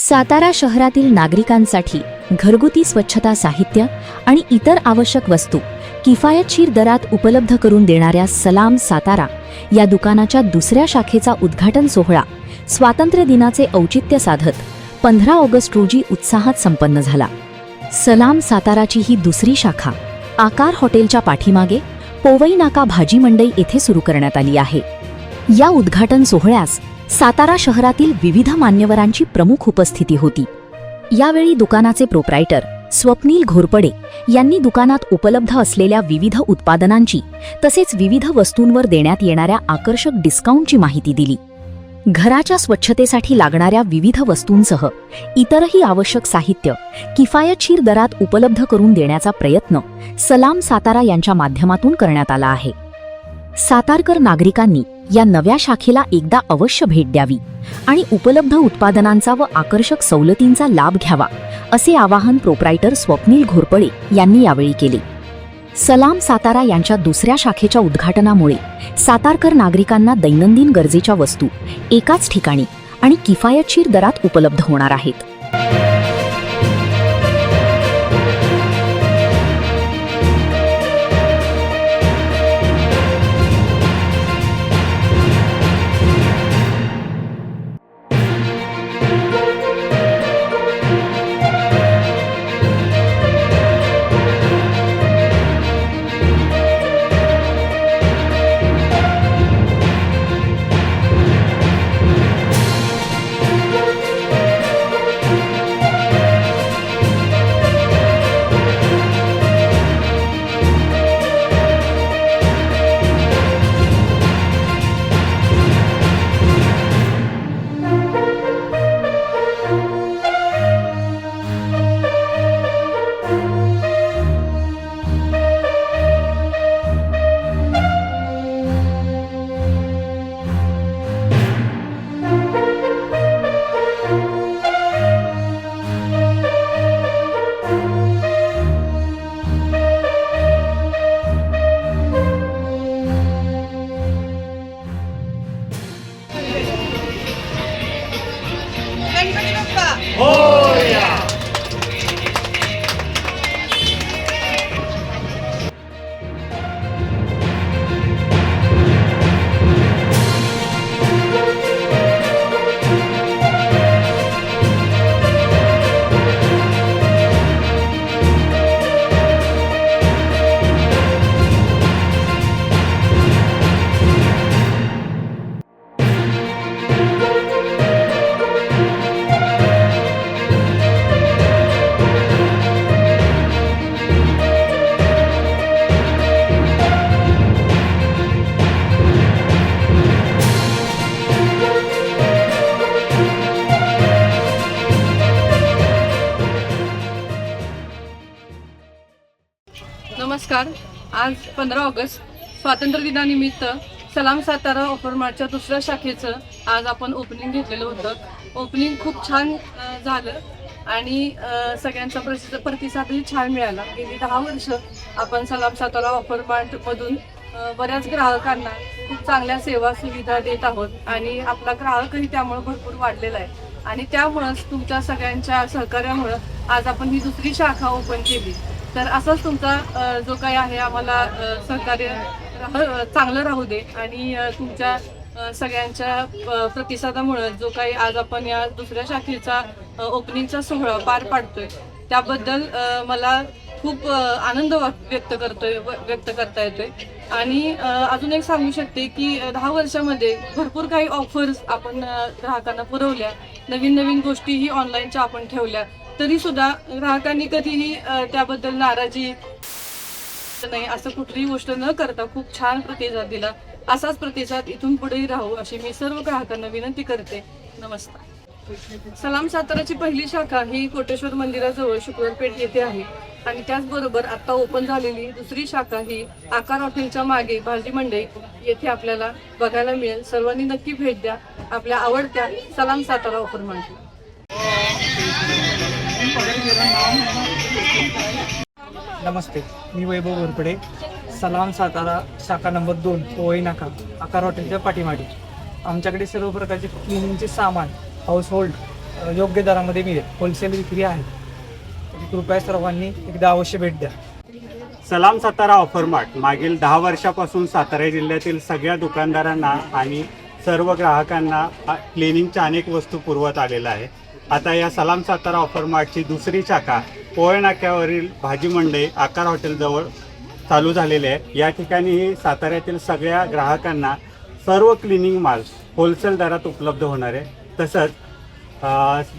सातारा शहरातील नागरिकांसाठी घरगुती स्वच्छता साहित्य आणि इतर आवश्यक वस्तू किफायतशीर दरात उपलब्ध करून देणाऱ्या सलाम सातारा या दुकानाच्या दुसऱ्या शाखेचा उद्घाटन सोहळा स्वातंत्र्य दिनाचे औचित्य साधत 15 ऑगस्ट रोजी उत्साहात संपन्न झाला। सलाम साताराची ही दुसरी शाखा आकार हॉटेलच्या पाठीमागे पोवई नाका भाजी मंडई येथे सुरू करण्यात आली आहे। या उद्घाटन सोहळ्यास सातारा शहरातील विविध मान्यवरांची प्रमुख उपस्थिती होती। यावेळी दुकानाचे प्रोप्रायटर स्वप्नील घोरपडे यांनी दुकानात उपलब्ध असलेल्या विविध उत्पादनांची तसेच विविध वस्तूंवर देण्यात येणाऱ्या आकर्षक डिस्काउंटची माहिती दिली। घराच्या स्वच्छतेसाठी लागणाऱ्या विविध वस्तूंसह इतरही आवश्यक साहित्य किफायतशीर दरात उपलब्ध करून देण्याचा प्रयत्न सलाम सातारा यांच्या माध्यमातून करण्यात आला आहे। सातारकर नागरिकांनी या नव्या शाखेला एकदा अवश्य भेट द्यावी आणि उपलब्ध उत्पादनांचा व आकर्षक सवलतींचा लाभ घ्यावा असे आवाहन प्रोप्रायटर स्वप्नील घोरपडे यांनी यावेळी केले। सलाम सातारा यांच्या दुसऱ्या शाखेच्या उद्घाटनामुळे सातारकर नागरिकांना दैनंदिन गरजेच्या वस्तू एकाच ठिकाणी आणि किफायतशीर दरात उपलब्ध होणार आहेत। नमस्कार। आज 15 ऑगस्ट स्वातंत्र्य दिनानिमित्त सलाम सातारा ऑफर मार्टच्या दुसऱ्या शाखेचं आज आपण ओपनिंग घेतलेलं होतं। ओपनिंग खूप छान झालं आणि सगळ्यांचा प्रतिसादही छान मिळाला। गेली 10 वर्ष आपण सलाम सातारा ऑफर मार्टमधून बऱ्याच ग्राहकांना खूप चांगल्या सेवा सुविधा देत आहोत आणि आपला ग्राहकही त्यामुळे भरपूर वाढलेला आहे आणि त्यामुळेच तुमच्या सगळ्यांच्या सहकार्यामुळे आज आपण ही दुसरी शाखा ओपन केली। तर असंच तुमचा जो काही आहे आम्हाला सहकार्य चांगलं राहू दे आणि तुमच्या सगळ्यांच्या प्रतिसादामुळे जो काही आज आपण या दुसऱ्या शाखेचा ओपनिंगचा सोहळा पार पाडतोय त्याबद्दल मला खूप आनंद व्यक्त करता येतोय आणि अजून एक सांगू शकते की 10 वर्षामध्ये भरपूर काही ऑफर्स आपण ग्राहकांना पुरवल्या, नवीन नवीन गोष्टीही ऑनलाईनच्या आपण ठेवल्या, तरी सुद्धा ग्राहकांनी कधीही त्याबद्दल नाराजी नाही असं कुठलीही गोष्ट न करता खूप छान प्रतिसाद दिला। असाच प्रतिसाद इथून पुढेही राहू अशी मी सर्व ग्राहकांना विनंती करते। नमस्कार। सलाम साताराची पहिली शाखा ही कोटेश्वर मंदिराजवळ शुक्रवारपेठ येथे आहे आणि त्याचबरोबर आता ओपन झालेली दुसरी शाखा ही आकार हॉटेलच्या मागे भाजी मंडई येथे आपल्याला बघायला मिळेल। सर्वांनी नक्की भेट द्या आपल्या आवडत्या सलाम सातारा ऑफर मार्टला। नमस्ते, मी वैभव घोरपडे, सलाम सातारा शाखा नंबर 2 पोवई नाका आकार हॉटेलच्या पाठीमागे। आमच्याकडे सर्व प्रकारचे क्लिनिंगचे सामान, हाऊसहोल्ड योग्य दरामध्ये मिळेल. होलसेल विक्री आहे. तरी कृपया सर्वांनी एकदा अवश्य भेट द्या. सलाम सातारा ऑफर मार्ट मागील 10 वर्षापासून सातारा जिल्ह्यातील सगळ्या दुकानदारांना आणि सर्व ग्राहकांना क्लिनिंगच्या अनेक वस्तू पुरवत आलेला आहे. आता या सलाम सातारा ऑफर मार्टची दुसरी शाखा पोळे नाक्यावरील भाजी मंडई आकार हॉटेलजवळ चालू झालेली आहे. या ठिकाणी साताऱ्यातील सगळ्या ग्राहकांना सर्व क्लिनिंग माल होलसेल दरात उपलब्ध होणार आहे. तसंच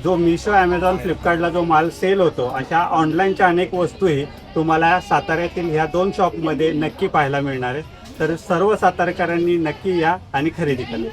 जो मिशो, ॲमेझॉन, फ्लिपकार्टला जो माल सेल होतो अशा ऑनलाईनच्या अनेक वस्तूही तुम्हाला साताऱ्यातील ह्या 2 शॉपमध्ये नक्की पाहायला मिळणार आहे. तर सर्व सातारकरांनी नक्की या आणि खरेदी करा.